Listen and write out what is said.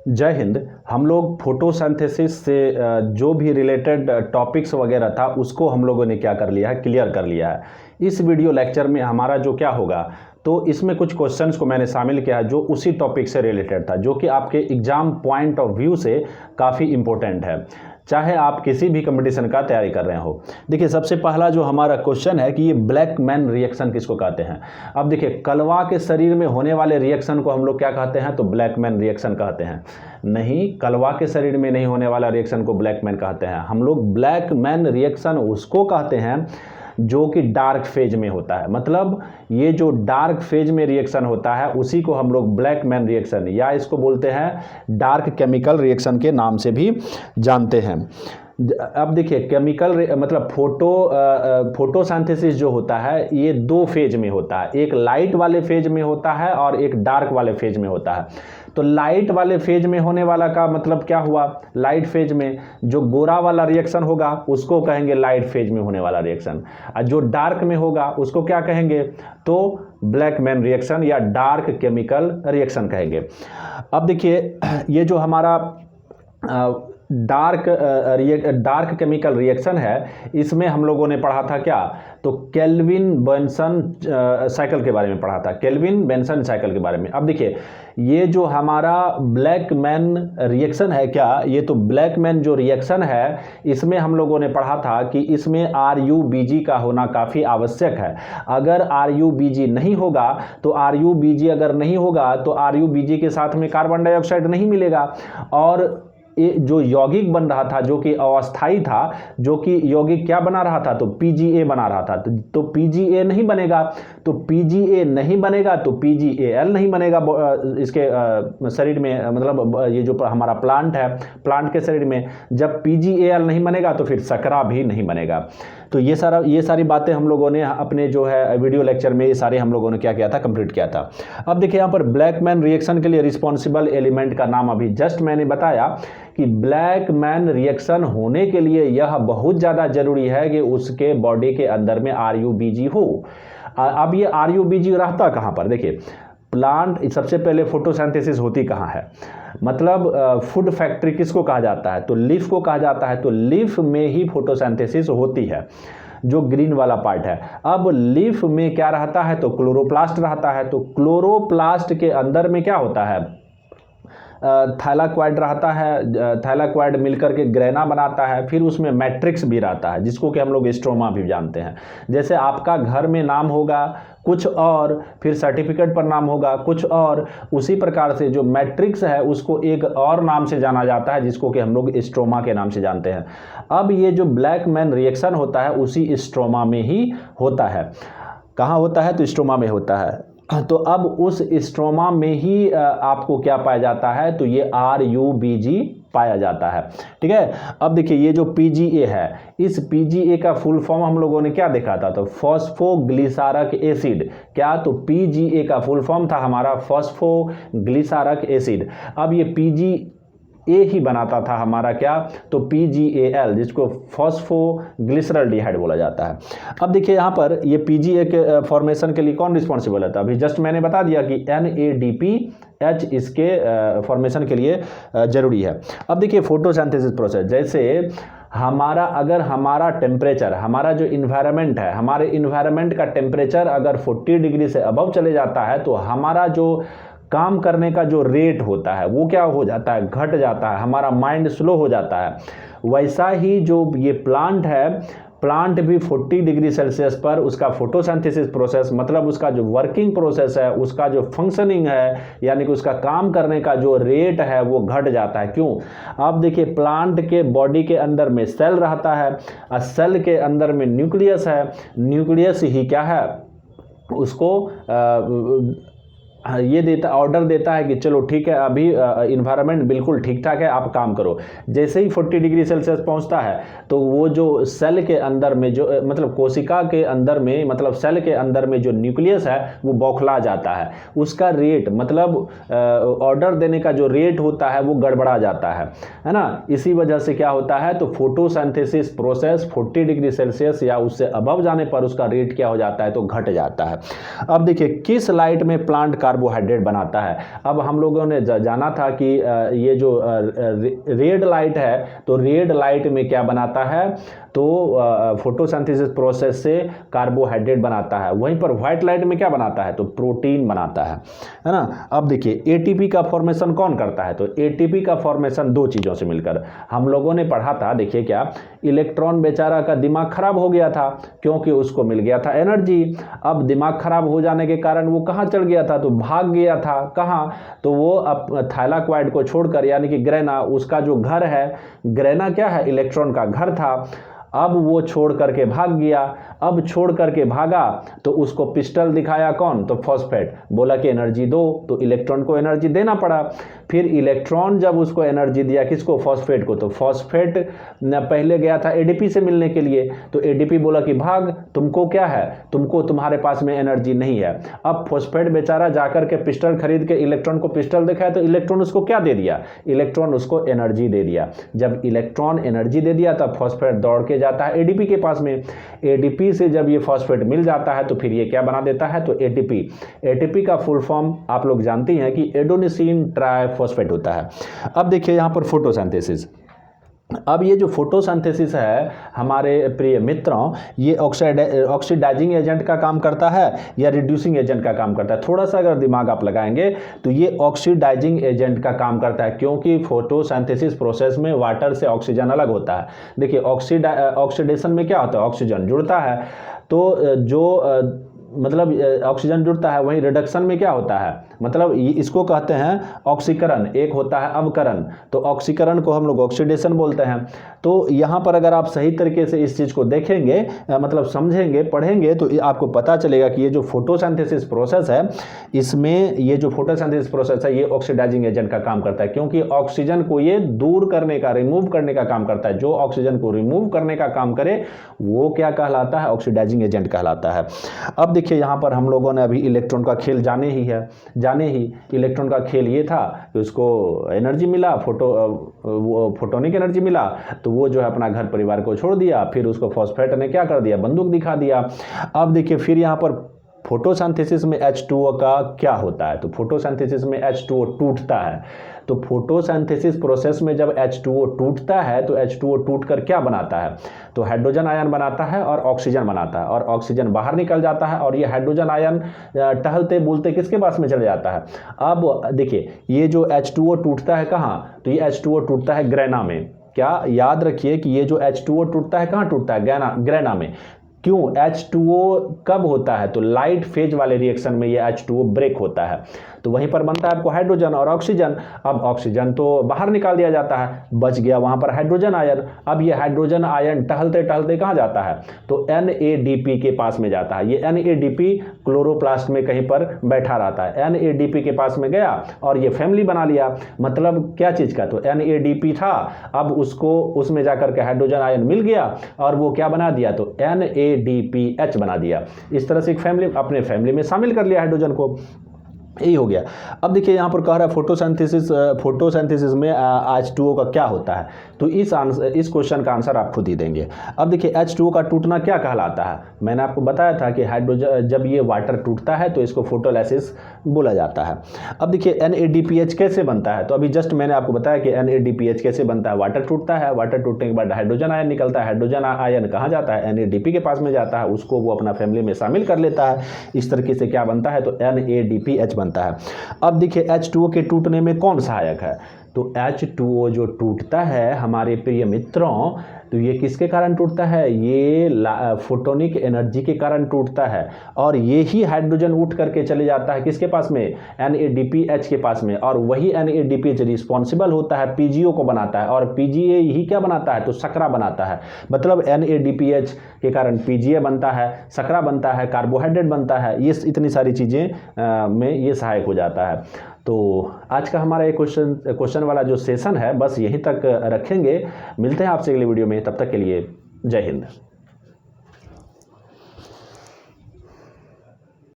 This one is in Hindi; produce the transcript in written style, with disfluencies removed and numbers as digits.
जय हिंद। हम लोग फोटोसिंथेसिस से जो भी रिलेटेड टॉपिक्स वगैरह था उसको हम लोगों ने क्या कर लिया है, क्लियर कर लिया है। इस वीडियो लेक्चर में हमारा जो क्या होगा, तो इसमें कुछ क्वेश्चंस को मैंने शामिल किया है जो उसी टॉपिक से रिलेटेड था, जो कि आपके एग्जाम पॉइंट ऑफ व्यू से काफ़ी इंपॉर्टेंट है, चाहे आप किसी भी कंपटीशन का तैयारी कर रहे हो। देखिए, सबसे पहला जो हमारा क्वेश्चन है कि ये ब्लैक मैन रिएक्शन किसको कहते हैं। अब देखिए, कलवा के शरीर में होने वाले रिएक्शन को हम लोग क्या कहते हैं, तो ब्लैक मैन रिएक्शन कहते हैं। नहीं, कलवा के शरीर में नहीं होने वाला रिएक्शन को ब्लैक मैन कहते हैं। हम लोग ब्लैक मैन रिएक्शन उसको कहते हैं जो कि डार्क फेज में होता है। मतलब ये जो डार्क फेज में रिएक्शन होता है उसी को हम लोग ब्लैक मैन रिएक्शन या इसको बोलते हैं डार्क केमिकल रिएक्शन के नाम से भी जानते हैं। अब देखिए, केमिकल मतलब फोटोसिंथेसिस जो होता है ये दो फेज में होता है, एक लाइट वाले फेज में होता है और एक डार्क वाले फेज में होता है। तो लाइट वाले फेज में होने वाला का मतलब क्या हुआ, लाइट फेज में जो गोरा वाला रिएक्शन होगा उसको कहेंगे लाइट फेज में होने वाला रिएक्शन, और जो डार्क में होगा उसको क्या कहेंगे, तो ब्लैक मैन रिएक्शन या डार्क केमिकल रिएक्शन कहेंगे। अब देखिए, ये जो हमारा डार्क केमिकल रिएक्शन है, इसमें हम लोगों ने पढ़ा था क्या, तो केल्विन बेंसन साइकिल के बारे में पढ़ा था, केल्विन बेंसन साइकिल के बारे में। अब देखिए, ये जो हमारा ब्लैक मैन रिएक्शन है क्या, ये तो ब्लैक मैन जो रिएक्शन है इसमें हम लोगों ने पढ़ा था कि इसमें RuBg का होना काफ़ी आवश्यक है। अगर RuBg नहीं होगा तो RuBg अगर नहीं होगा तो RuBg के साथ में कार्बन डाइऑक्साइड नहीं मिलेगा, और ये जो यौगिक बन रहा था जो कि अस्थायी था, जो कि यौगिक क्या बना रहा था, तो PGA बना रहा था। तो PGA नहीं बनेगा, तो PGA नहीं बनेगा तो PGAl नहीं बनेगा इसके शरीर में, मतलब ये जो हमारा प्लांट है, प्लांट के शरीर में जब PGAl नहीं बनेगा तो फिर शकरा भी नहीं बनेगा। तो ये सारी बातें हम लोगों ने अपने जो है वीडियो लेक्चर में ये सारे हम लोगों ने क्या किया था, कंप्लीट किया था। अब देखिए, यहाँ पर ब्लैक मैन रिएक्शन के लिए रिस्पॉन्सिबल एलिमेंट का नाम अभी जस्ट मैंने बताया कि ब्लैक मैन रिएक्शन होने के लिए यह बहुत ज़्यादा जरूरी है कि उसके बॉडी के अंदर में RuBg हो। अब ये RuBg रहता कहाँ पर, देखिए प्लांट सबसे पहले फोटोसिंथेसिस होती कहाँ है, मतलब फूड फैक्ट्री किसको कहा जाता है, तो लीफ को कहा जाता है। तो लीफ में ही फोटोसिंथेसिस होती है, जो ग्रीन वाला पार्ट है। अब लीफ में क्या रहता है, तो क्लोरोप्लास्ट रहता है। तो क्लोरोप्लास्ट के अंदर में क्या होता है, थैलाक्वाइड रहता है, थैलाक्वाइड मिलकर के ग्रेना बनाता है। फिर उसमें मैट्रिक्स भी रहता है जिसको कि हम लोग स्ट्रोमा भी जानते हैं। जैसे आपका घर में नाम होगा कुछ और, फिर सर्टिफिकेट पर नाम होगा कुछ और, उसी प्रकार से जो मैट्रिक्स है उसको एक और नाम से जाना जाता है जिसको कि हम लोग स्ट्रोमा के नाम से जानते हैं। अब ये जो ब्लैक मैन रिएक्शन होता है उसी स्ट्रोमा में ही होता है। कहाँ होता है, तो स्ट्रोमा में होता है। तो अब उस स्ट्रोमा में ही आपको क्या पाया जाता है, तो ये RuBg पाया जाता है। ठीक है। अब देखिए, ये जो PGA है, इस PGA का फुल फॉर्म हम लोगों ने क्या देखा था, तो फॉस्फोग्लिसराक एसिड। क्या, तो PGA का फुल फॉर्म था हमारा फॉस्फोग्लिसराक एसिड। अब ये PGA ही बनाता था हमारा क्या, तो PGAl, जिसको फॉस्फोग्लिसरॉल्डिहाइड बोला जाता है। अब देखिए, यहाँ पर ये PGA के फॉर्मेशन के लिए कौन रिस्पॉन्सिबल है, अभी जस्ट मैंने बता दिया कि NADPH इसके फॉर्मेशन के लिए जरूरी है। अब देखिए, फोटोसिंथेसिस प्रोसेस, जैसे अगर हमारा टेम्परेचर, हमारा जो इन्वायरमेंट है, हमारे इन्वायरमेंट का टेम्परेचर अगर 40 डिग्री से अबव चले जाता है तो हमारा जो काम करने का जो रेट होता है वो क्या हो जाता है, घट जाता है, हमारा माइंड स्लो हो जाता है। वैसा ही जो ये प्लांट है, प्लांट भी 40 डिग्री सेल्सियस पर उसका फोटोसिंथेसिस प्रोसेस, मतलब उसका जो वर्किंग प्रोसेस है, उसका जो फंक्शनिंग है, यानी कि उसका काम करने का जो रेट है वो घट जाता है। क्यों, अब देखिए, प्लांट के बॉडी के अंदर में सेल रहता है, और सेल के अंदर में न्यूक्लियस है। न्यूक्लियस ही क्या है, उसको ये ऑर्डर देता है कि चलो ठीक है, अभी इन्वायरमेंट बिल्कुल ठीक ठाक है, आप काम करो। जैसे ही 40 डिग्री सेल्सियस पहुंचता है तो वो जो सेल के अंदर में जो मतलब कोशिका के अंदर में, मतलब सेल के अंदर में जो न्यूक्लियस है वो बौखला जाता है, उसका रेट, मतलब ऑर्डर देने का जो रेट होता है वो गड़बड़ा जाता है ना। इसी वजह से क्या होता है, तो फोटोसिंथेसिस प्रोसेस 40 डिग्री सेल्सियस या उससे अबव जाने पर उसका रेट क्या हो जाता है, तो घट जाता है। अब देखिए, किस लाइट में प्लांट कार्बोहाइड्रेट बनाता है। अब हम लोगों ने जाना था कि ये जो रेड लाइट है तो रेड लाइट में क्या बनाता है, तो फोटोसिंथेसिस प्रोसेस से कार्बोहाइड्रेट बनाता है। वहीं पर व्हाइट लाइट में क्या बनाता है, तो प्रोटीन बनाता है ना। अब देखिए एटीपी का फॉर्मेशन कौन करता है, तो एटीपी का फॉर्मेशन दो चीज़ों से मिलकर। हम लोगों ने पढ़ा था, देखिए क्या, इलेक्ट्रॉन बेचारा का दिमाग खराब हो गया था क्योंकि उसको मिल गया था एनर्जी। अब दिमाग खराब हो जाने के कारण वो कहाँ चल गया था, तो भाग गया था। कहाँ, तो वो अब थाइलाक्वाइड को छोड़कर, यानी कि ग्रेना, उसका जो घर है, ग्रेना क्या है, इलेक्ट्रॉन का घर था। अब वो छोड़ करके भाग गया। अब छोड़ करके भागा तो उसको पिस्टल दिखाया कौन, तो फॉस्फेट, बोला कि एनर्जी दो, तो इलेक्ट्रॉन को एनर्जी देना पड़ा। फिर इलेक्ट्रॉन जब उसको एनर्जी दिया, किसको, फॉस्फेट को, तो फॉस्फेट पहले गया था एडीपी से मिलने के लिए, तो एडीपी बोला कि भाग, तुमको क्या है, तुमको, तुम्हारे पास में एनर्जी नहीं है। अब फॉस्फेट बेचारा जाकर के पिस्टल खरीद के इलेक्ट्रॉन को पिस्टल दिखाया, तो इलेक्ट्रॉन उसको क्या दे दिया, इलेक्ट्रॉन उसको एनर्जी दे दिया। जब इलेक्ट्रॉन एनर्जी दे दिया तब फॉस्फेट दौड़ के जाता है एडीपी के पास में। एडीपी से जब ये फॉस्फेट मिल जाता है तो फिर ये क्या बना देता है, तो एटीपी। एटीपी का फुल फॉर्म आप लोग जानती हैं कि एडेनोसिन ट्राइफॉस्फेट होता है। अब देखिए यहाँ पर फोटोसिंथेसिस। अब ये जो फोटोसिंथेसिस है हमारे प्रिय मित्रों, ये ऑक्सीडाइजिंग एजेंट का काम करता है या रिड्यूसिंग एजेंट का काम करता है। थोड़ा सा अगर दिमाग आप लगाएंगे तो ये ऑक्सीडाइजिंग एजेंट का काम करता है, क्योंकि फोटोसिंथेसिस प्रोसेस में वाटर से ऑक्सीजन अलग होता है। देखिए ऑक्सीडेशन में क्या होता है, ऑक्सीजन जुड़ता है, तो जो मतलब ऑक्सीजन जुड़ता है, वहीं रिडक्शन में क्या होता है, मतलब इसको कहते हैं ऑक्सीकरण, एक होता है अवकरण। तो ऑक्सीकरण को हम लोग ऑक्सीडेशन बोलते हैं। तो यहाँ पर अगर आप सही तरीके से इस चीज़ को देखेंगे, मतलब समझेंगे, पढ़ेंगे, तो आपको पता चलेगा कि ये जो फोटोसिंथेसिस प्रोसेस है, इसमें ये जो फोटोसिंथेसिस प्रोसेस है ये ऑक्सीडाइजिंग एजेंट का काम करता है, क्योंकि ऑक्सीजन को ये दूर करने का, रिमूव करने का काम करता है। जो ऑक्सीजन को रिमूव करने का काम करे वो क्या कहलाता है, ऑक्सीडाइजिंग एजेंट कहलाता है। अब देखिए यहाँ पर हम लोगों ने अभी इलेक्ट्रॉन का खेल जाने ही इलेक्ट्रॉन का खेल ये था कि उसको एनर्जी मिला, फोटोनिक एनर्जी मिला, तो वो जो है अपना घर परिवार को छोड़ दिया। फिर उसको फॉस्फेट ने क्या कर दिया, बंदूक दिखा दिया। अब देखिए फिर यहाँ पर फोटोसिंथेसिस में H2O का क्या होता है, तो फोटोसिंथेसिस में H2O टूटता है। तो फोटोसिंथेसिस प्रोसेस में जब H2O टूटता है तो H2O टूटकर क्या बनाता है, तो हाइड्रोजन आयन बनाता है और ऑक्सीजन बनाता है, और ऑक्सीजन बाहर निकल जाता है, और ये हाइड्रोजन आयन टहलते बुलते किसके पास में चले जाता है। अब देखिए ये जो H2O टूटता है कहाँ, तो ये H2O टूटता है ग्रेना में। क्या याद रखिए कि ये जो H2O टूटता है कहाँ टूटता है, ग्रेना में। क्यों, H2O कब होता है, तो लाइट फेज वाले रिएक्शन में ये H2O ब्रेक होता है, तो वहीं पर बनता है आपको हाइड्रोजन और ऑक्सीजन। अब ऑक्सीजन तो बाहर निकाल दिया जाता है, बच गया वहाँ पर हाइड्रोजन आयन। अब ये हाइड्रोजन आयन टहलते टहलते कहाँ जाता है, तो NADP के पास में जाता है। ये NADP क्लोरोप्लास्ट में कहीं पर बैठा रहता है। NADP के पास में गया और ये फैमिली बना लिया। मतलब क्या चीज़ का, तो NADP था, अब उसको उसमें जाकर के हाइड्रोजन आयन मिल गया और वो क्या बना दिया, तो NADPH बना दिया। इस तरह से एक फैमिली, अपने फैमिली में शामिल कर लिया हाइड्रोजन को, यही हो गया। अब देखिए यहाँ पर कह रहा है फोटोसिंथेसिस में H2O का क्या होता है, तो इस क्वेश्चन का आंसर आप खुद ही देंगे। अब देखिए H2O का टूटना क्या कहलाता है, मैंने आपको बताया था कि हाइड्रोजन, जब ये वाटर टूटता है तो इसको फोटोलाइसिस बोला जाता है। अब देखिए NADPH कैसे बनता है, तो अभी जस्ट मैंने आपको बताया कि NADPH कैसे बनता है। वाटर टूटता है, वाटर टूटने के बाद हाइड्रोजन आयन निकलता है, हाइड्रोजन आयन कहाँ जाता है, NADP के पास में जाता है, उसको वो अपना फैमिली में शामिल कर लेता है। इस तरीके से क्या बनता है, तो NADPH बनता है। अब देखिए H2O के टूटने में कौन सहायक है, तो H2O जो टूटता है हमारे प्रिय मित्रों, तो ये किसके कारण टूटता है, ये फोटोनिक एनर्जी के कारण टूटता है। और ये ही हाइड्रोजन उठ करके चले जाता है किसके पास में, NADPH के पास में, और वही NADPH रिस्पॉन्सिबल होता है PGO को बनाता है, और PGA ही क्या बनाता है, तो सकरा बनाता है। मतलब NADPH के कारण PGA बनता है, सकरा बनता है, कार्बोहाइड्रेट बनता है, ये इतनी सारी चीज़ें में ये सहायक हो जाता है। तो आज का हमारा ये क्वेश्चन वाला जो सेशन है बस यहीं तक रखेंगे। मिलते हैं आपसे अगले वीडियो में, तब तक के लिए जय हिंद।